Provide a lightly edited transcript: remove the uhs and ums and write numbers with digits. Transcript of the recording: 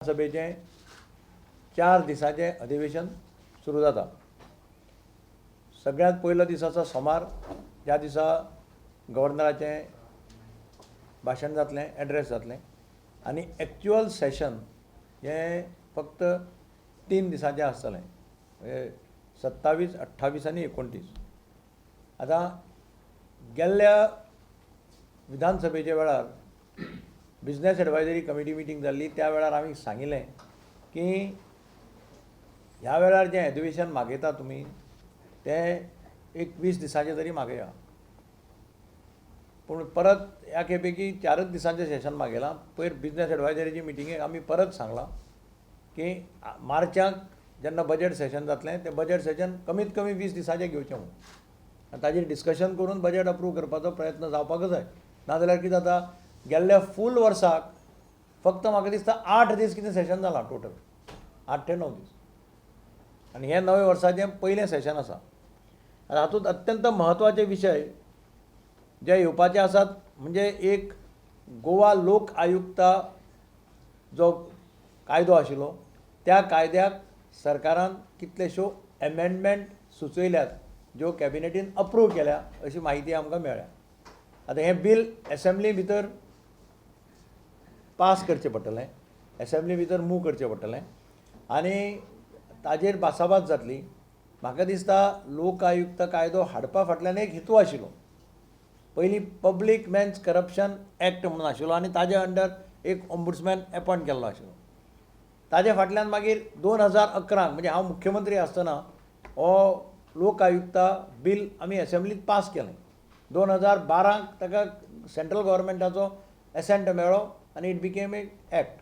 सभेचें 4 दिसांचें अधिवेशन सुरू जाता। सगळ्यांत पयलो दीस आसा सोमार, ज्या दिसा गव्हर्नराचें भाशण जातलें, एड्रेस जातलें आनी एक्चुअल सेशन हें फक्त 3 दिसांचें आसतलें, 27, 28 आनी 29। आतां गेल्ल्या विधानसभेच्या वेळार बिझनेस एडवायजरी कमिटी मिटींग जाल्ली, त्या वेळार आमी सांगिल्लें की ह्या वेळार जें अधिवेशन मागयता तुमी तें एक 20 दिसांचें तरी मागया। पूण परत ह्या खेपेकी 4च दिसांचें सेशन मागयलां। पयर बिझनेस एडवायजरीची मिटिंगेक आमी परत सांगलां की मार्चाक जेन्ना बजेट सेशन जातलें तें बजेट सेशन कमीत कमी 20 दिसांचें घेवचें म्हणून, आनी ताजेर डिस्कशन करून बजेट अप्रूव करपाचो प्रयत्न जावपाक जाय। नाजाल्यार कितें जाता, गेल्ल्या फूल वर्साक फक्त म्हाका दिसता 8 दीस कितें सेशन जालां टोटल, 8 ते 9 दीस, आनी हें नव्या वर्साचें पयलें सेशन आसा। हातूंत अत्यंत म्हत्वाचे विशय जे येवपाचे आसात म्हणजे एक गोवा लोक आयुक्ता जो कायदो आशिल्लो, त्या कायद्याक सरकारान कितलेश्यो एमेंडमेंट सुचयल्यात ज्यो कॅबिनेटीन अप्रूव केल्या अशी माहिती आमकां मेळ्ळ्या। आतां हें बील एसेंब्ली भितर पास करचें पडटलें, एसेंब्ली भितर मूव करचें पडटलें आनी ताजेर भासाभास जातली। म्हाका दिसता लोक आयुक्त कायदो हाडपा फाटल्यान एक हेतू आशिल्लो। पयलीं पब्लीक मेन्स करप्शन एक्ट म्हणून आशिल्लो आनी ताज्या अंडर एक ओम्बुड्समॅन अपॉयंट केल्लो आशिल्लो। ताजे फाटल्यान मागीर 2011 म्हणजे हांव मुख्यमंत्री आसतना हो लोक आयुक्ता बील आमी एसेंब्लीत पास केलें। 2012 ताका सेंट्रल गव्हर्मेंटाचो एसेंट मेळ्ळो आनी इट बिकेम ए एक्ट।